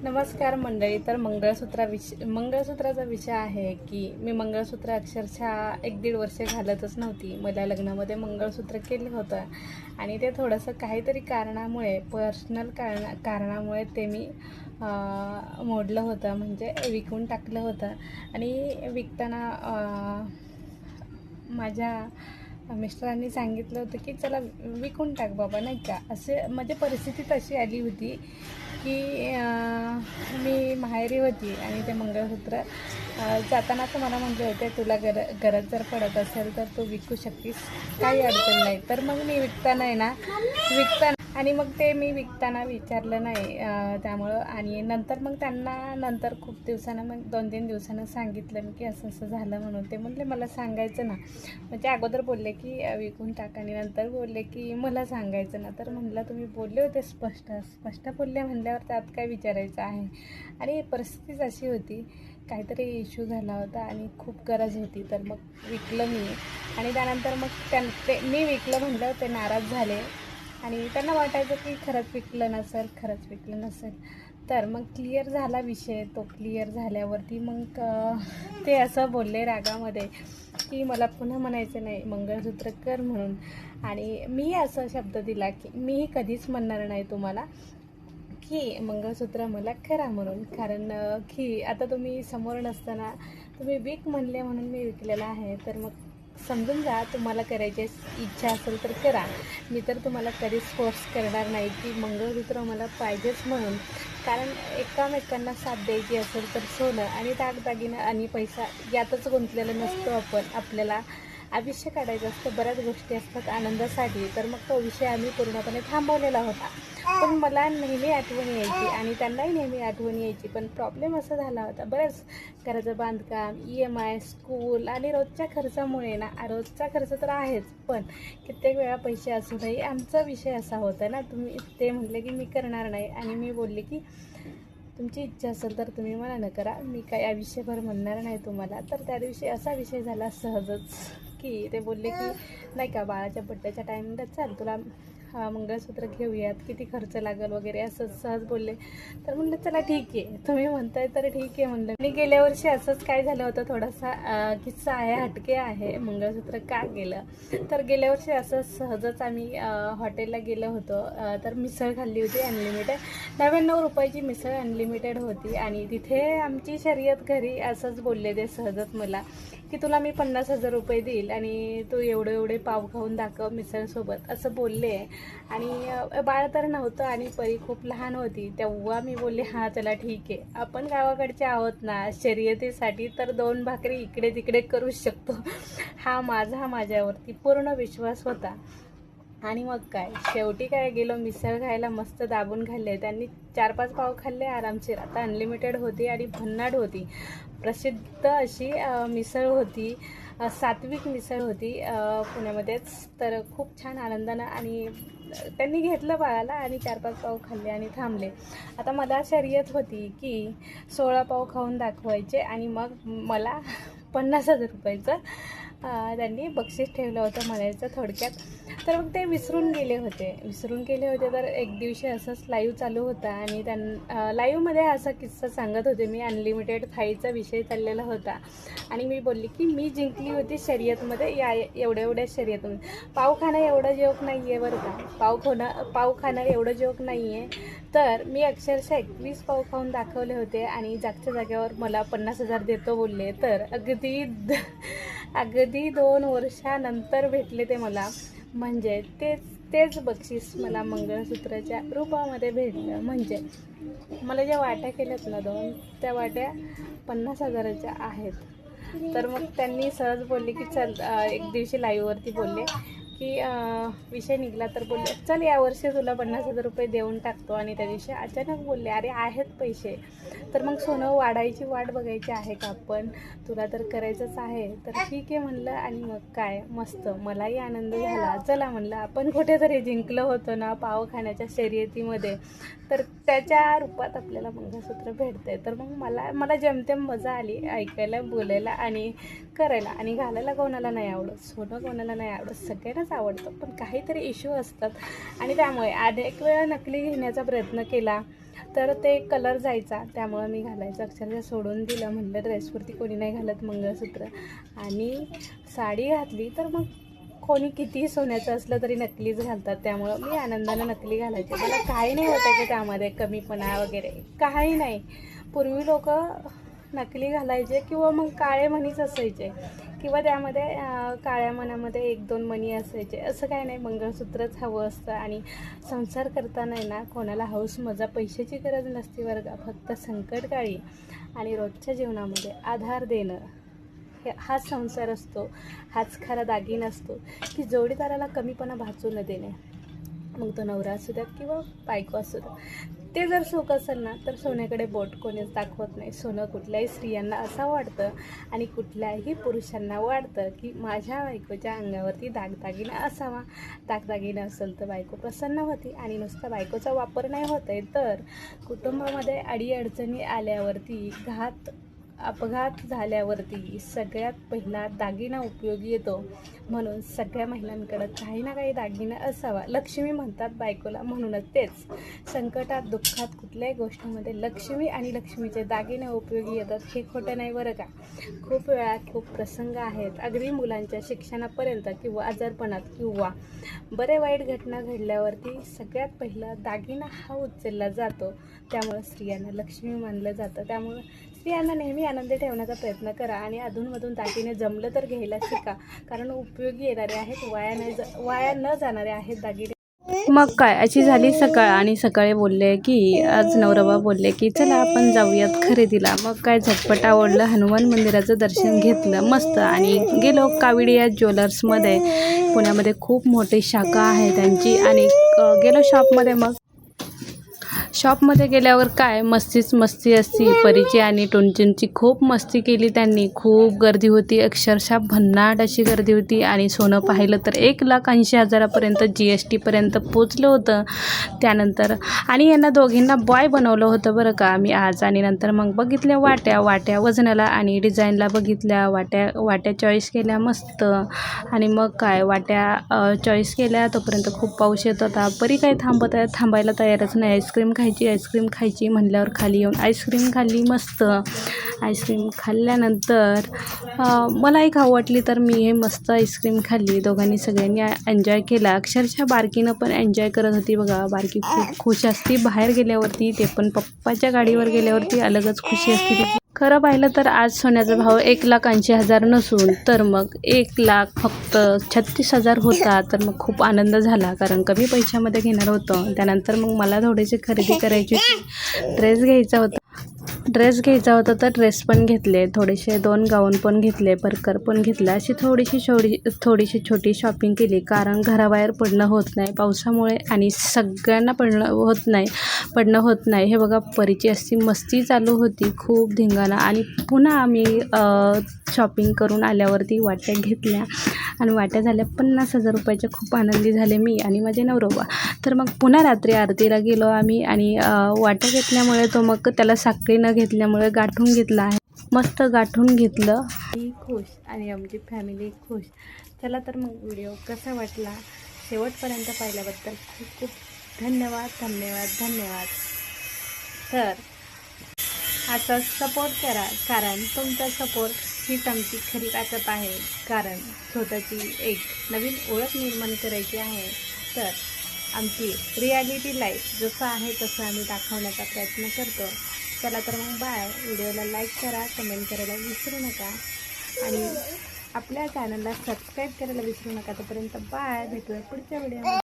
नमस्कार मंडळी. तर मंगळसूत्राचा विषय आहे की मी मंगळसूत्र अक्षरशः 1-1.5 वर्ष घालतच नव्हती. मला लग्नामध्ये मंगळसूत्र केलं होतं आणि ते थोडंसं काहीतरी कारणामुळे, पर्सनल कारणामुळे ते मी मोडलं होतं, म्हणजे विकून टाकलं होतं. आणि विकताना माझ्या मिस्टरांनी सांगितलं होतं की चला विकून टाक बाबा, नाही का. असे माझी परिस्थिती तशी आली होती की मी माहेरी होती आणि ते मंगळसूत्र जाताना असं मला म्हटले होते, तुला गरज जर पडत असेल तर तू विकू शकतीस, काही अडचण नाही. तर मग मी विकताना आणि मग ते मी विकताना विचारलं नाही त्यामुळं. आणि नंतर मग त्यांना खूप दिवसानं, मग 2-3 दिवसानं सांगितलं मी की असं असं झालं म्हणून. ते म्हणले मला सांगायचं ना. म्हणजे अगोदर बोलले की विकून टाक आणि नंतर बोलले की मला सांगायचं ना. तर म्हणलं तुम्ही बोलले होते स्पष्ट बोलले म्हणल्यावर त्यात काय विचारायचं आहे. आणि परिस्थितीच अशी होती, काहीतरी इश्यू झाला होता आणि खूप गरज होती. तर मग विकलं मी. आणि त्यानंतर मग मी विकलं म्हटलं, ते नाराज झाले आणि त्यांना वाटायचं की खरंच विकलं नसेल. तर मग क्लिअर झाला विषय. तो क्लिअर झाल्यावरती मग ते असं बोलले रागामध्ये की मला पुन्हा म्हणायचं नाही मंगळसूत्र कर म्हणून. आणि मी असा शब्द दिला की मी कधीच म्हणणार नाही तुम्हाला की मंगळसूत्र मला करा म्हणून. कारण की आता तुम्ही समोर नसताना तुम्ही विक म्हणले म्हणून मी विकलेला आहे. तर मग समजून जा, तुम्हाला करायची इच्छा असेल तर करा. मी तर तुम्हाला कधीच फोर्स करणार नाही की मंगळसूत्र मला पाहिजेच म्हणून. कारण एकामेकांना साथ द्यायची असेल तर सोनं आणि दागदागिनं आणि पैसा यातच गुंतलेलं नसतो आपण. आपल्याला आयुष्य काढायचं असतं, बऱ्याच गोष्टी असतात आनंदासाठी. तर मग तो विषय आम्ही पूर्णपणे थांबवलेला होता. पण मला नेहमी आठवण यायची आणि त्यांनाही नेहमी आठवण यायची. पण प्रॉब्लेम असा झाला होता, बरंच घराचं बांधकाम, EMI, स्कूल आणि रोजच्या खर्चामुळे ना, रोजचा खर्च तर आहेच, पण कित्येक वेळा पैसे असूनही आमचा विषय असा होता ना. ते म्हटले की मी करणार नाही आणि मी बोलले की तुमची इच्छा असेल तर तुम्ही मला न करा, मी काही आयुष्यभर म्हणणार नाही तुम्हाला. तर त्या दिवशी असा विषय झाला सहजच की ते बोलले की नाही का, बाळाच्या बड्डेच्या टायमिंगला चाल तुला मंगळसूत्र घेऊयात, किती खर्च लागेल वगैरे असं सहज बोलले. तर म्हणलं चला ठीक आहे, तुम्ही म्हणताय तर ठीक आहे म्हणलं. आणि गेल्या वर्षी असंच काय झालं होतं, थोडासा किस्सा आहे, हटके आहे, मंगळसूत्र का गेलं. तर गेल्या वर्षी असं सहजच आम्ही हॉटेलला गेलो होतो. तर मिसळ खाल्ली होती अनलिमिटेड. 99 रुपयाची मिसळ अनलिमिटेड होती. आणि तिथे आमची शर्यत घरी असंच बोलले ते सहजच मला की तुला मी 50,000 रुपये देईल आणि तू एवढे पाव खाऊन दाखव मिसळसोबत, असं बोलले. आणि बाळ तर नव्हतं आणि परी खूप लहान होती. तेव्हा मी बोलले हां चला ठीक आहे, आपण गावाकडचे आहोत ना, शर्यतीसाठी तर 2 भाकरी इकडे तिकडे करू शकतो. माझ्यावरती पूर्ण विश्वास होता. आणि मग काय, शेवटी काय, गेलो मिसळ खायला, मस्त दाबून खाल्ले. त्यांनी 4-5 पाव खाल्ले आरामशीर. आता अनलिमिटेड होती आणि भन्नाट होती, प्रसिद्ध अशी मिसळ होती, सात्विक मिसळ होती पुण्यामध्येच. तर खूप छान आनंदानं आणि त्यांनी घेतलं बाळाला आणि 4-5 पाव खाल्ले आणि थांबले. आता मला शर्यत होती की 16 पाव खाऊन दाखवायचे आणि मग मला 50,000 रुपयाचं त्यांनी बक्षीस ठेवलं होतं म्हणायचं थोडक्यात. तर मग ते विसरून गेले होते. तर एक दिवशी असंच लाईव्ह चालू होता आणि लाईव्हमध्ये असा किस्सा सांगत होते मी. अनलिमिटेड थाळीचा विषय चाललेला होता आणि मी बोलली की मी जिंकली होती शर्यतमध्ये, एवढ्या शर्यतमध्ये. पाव खाणं एवढं जोक नाही आहे बरं का, पाव खाणं एवढं जोक नाही आहे. तर मी अक्षरशः 21 पाव खाऊन दाखवले होते आणि जागच्या जाग्यावर मला 50,000 देतो बोलले. तर अगदी 2 वर्षानंतर भेटले ते मला. म्हणजे तेच बक्षीस मला मंगळसूत्राच्या रूपामध्ये भेटलं. म्हणजे मला ज्या वाट्या केल्यात ना 2, त्या वाट्या 50,000च्या आहेत. तर मग त्यांनी सहज बोलले की चल, एक दिवशी लाईव्हवरती बोलले की विषय निघाला तर बोलले चल यावर्षी तुला 50,000 रुपये देऊन टाकतो. आणि त्या दिवशी अचानक बोलले अरे आहेत पैसे, तर मग सोनं वाढायची वाट बघायची आहे का आपण, तुला तर करायचंच आहे. तर ठीक आहे म्हणलं. आणि मग काय, मस्त मलाही आनंद झाला. चला म्हणलं आपण कुठेतरी जिंकलं होतं ना पाव खाण्याच्या शर्यतीमध्ये, तर त्याच्या रूपात आपल्याला मंगळसूत्र भेटतंय. तर मग मला जेमतेम मजा आली ऐकायला, बोलायला आणि करायला. आणि घालायला कोणाला नाही आवडत, सोनं कोणाला नाही आवडत, सगळ्यांनाच आवडतं. पण काहीतरी इश्यू असतात आणि त्यामुळे अनेक वेळा नकली घेण्याचा प्रयत्न केला. तर ते कलर जायचा, त्यामुळं मी घालायचं अक्षरशः सोडून दिलं. म्हणलं ड्रेसवरती कोणी नाही घालत मंगळसूत्र, आणि साडी घातली तर मग कोणी कितीही सोन्याचं असलं तरी नकलीच घालतात. त्यामुळं मी आनंदानं नकली घालायचे. मला काही नाही वाटायचं त्यामध्ये कमीपणा वगैरे काही नाही. पूर्वी लोक नकली घालायचे किंवा मग काळे मणीच असायचे, किंवा त्यामध्ये काळ्या मणामध्ये 1-2 मणी असायचे. असं काही नाही, मंगळसूत्रच हवं असतं. आणि संसार करताना आहे ना, कोणाला हौस मजा पैशाची गरज नसते बरं का. फक्त संकटकाळी आणि रोजच्या जीवनामध्ये आधार देणं, हाच संसार असतो, हाच खरा दागिना असतो की जोडीदाराला कमीपणा भासू न देणे. मग तो नवरा असू द्यात किंवा बायको असू द्यात. ते जर सुख असेल ना, तर सोन्याकडे बोट कोणीच दाखवत नाही. सोनं कुठल्याही स्त्रियांना असं वाटतं आणि कुठल्याही पुरुषांना वाटतं की माझ्या बायकोच्या अंगावरती दागदागिना असावा. दागदागिना असेल तर बायको प्रसन्न होती. आणि नुसता बायकोचा वापर नाही होत आहे, तर कुटुंबामध्ये अडीअडचणी आल्यावरती, अपघात झाल्यावरती सगळ्यात पहिला दागिना उपयोगी येतो. म्हणून सगळ्या महिलांकडं काही ना काही दागिना असावा. लक्ष्मी म्हणतात बायकोला, म्हणूनच तेच संकटात, दुःखात, कुठल्याही गोष्टीमध्ये लक्ष्मी आणि लक्ष्मीचे दागिने उपयोगी येतात. हे खोटं नाही बरं का. खूप वेळा खूप प्रसंग आहेत, अगदी मुलांच्या शिक्षणापर्यंत किंवा आजारपणात किंवा बरे वाईट घटना घडल्यावरती सगळ्यात पहिला दागिना हा उचलला जातो. त्यामुळं स्त्रियांना लक्ष्मी मानलं जातं. त्यामुळं स्त्रियांना नेहमी आनंदी ठेवण्याचा प्रयत्न करा आणि अधूनमधून दागिने जमलं तर घ्यायला शिका, कारण उपयोगी येणारे आहेत, वाया न जाणारे आहेत दागिने. मग काय, अशी झाली सकाळ, आणि सकाळी बोलले की आज नवराबा बोलले की चला आपण जाऊयात खरेदीला. मग काय झटपट आवडलं, हनुमान मंदिराचं दर्शन घेतलं मस्त, आणि गेलो काविडिया ज्वेलर्समध्ये. पुण्यामध्ये खूप मोठी शाखा आहे त्यांची. आणि गेलो शॉपमध्ये. मग शॉपमध्ये गेल्यावर काय मस्ती असती. परीची आणि टुनचुनची खूप मस्ती केली त्यांनी. खूप गर्दी होती, अक्षरशः भन्नाट अशी गर्दी होती. आणि सोनं पाहिलं तर 1,80,000पर्यंत GST पोचलं होतं. त्यानंतर आणि यांना दोघींना बॉय बनवलं होतं बरं का आम्ही आज. आणि नंतर मग बघितल्या वाट्या वजनाला आणि डिझाईनला बघितल्या. वाट्या चॉईस केल्या मस्त. आणि मग काय वाट्या चॉईस केल्या, तोपर्यंत खूप पाऊस येत होता. परी काही थांबायला तयारच नाही. आईस्क्रीम खायची म्हणल्यावर खाली येऊन आईस्क्रीम खाल्ली मस्त. आईस्क्रीम खाल्ल्यानंतर मलाही खाऊ वाटली, तर मी हे मस्त आईस्क्रीम खाल्ली. दोघांनी सगळ्यांनी एन्जॉय केला. अक्षरशः बारकीनं पण एन्जॉय करत होती बघा. बारकी खूप खुश असती बाहेर गेल्यावरती, ते पण पप्पाच्या गाडीवर गेल्यावरती अलगच खुशी असते तिची. खरं पाहिलं तर आज सोन्याचा भाव 1,80,000 नसून तर मग 1,00,000 फक्त 36,000 होता. तर मग खूप आनंद झाला, कारण कमी पैशामध्ये घेणार होतं. त्यानंतर मग मला थोडीशी खरेदी करायची होती. ड्रेस घ्यायचा होता तर ड्रेस पण घेतले, थोडेसे 2 गाऊन पण घेतले, परकर पण घेतला. अशी थोडीशी छोटी शॉपिंग केली, कारण घराबाहेर पडणं होत नाही पावसामुळे, आणि सगळ्यांना पडणं होत नाही. हे बघा परीची अशी मस्ती चालू होती, खूप धिंगाणा. आणि पुन्हा आम्ही शॉपिंग करून आल्यावरती वाट्या घेतल्या, आणि वाट्या झाल्या 50,000 रुपयाच्या. खूप आनंदी झाले मी आणि माझे नवरोबा. तर मग पुन्हा रात्री आरतीला गेलो आम्ही, आणि वाट्या घेतल्यामुळे तो मग त्याला साखळी न घेतल्यामुळे गाठून घेतला आहे. मस्त गाठून घेतलं. मी खुश आणि आमची फॅमिली खुश. चला तर मग व्हिडिओ कसा वाटला, शेवटपर्यंत पाहिल्याबद्दल खूप खूप धन्यवाद. तर आता सपोर्ट करा, कारण तुमचा सपोर्ट हीच आमची खरी ताकद आहे. कारण स्वतःची एक नवीन ओळख निर्माण करायची आहे. तर आमची रिॲलिटी लाईफ जसं आहे तसं आम्ही दाखवण्याचा प्रयत्न करतो. चला तर मग बाय. व्हिडिओला लाईक करा, कमेंट करायला विसरू नका, आणि आपल्या चॅनलला सबस्क्राईब करायला विसरू नका. तोपर्यंत बाय, भेटूया पुढच्या व्हिडिओ.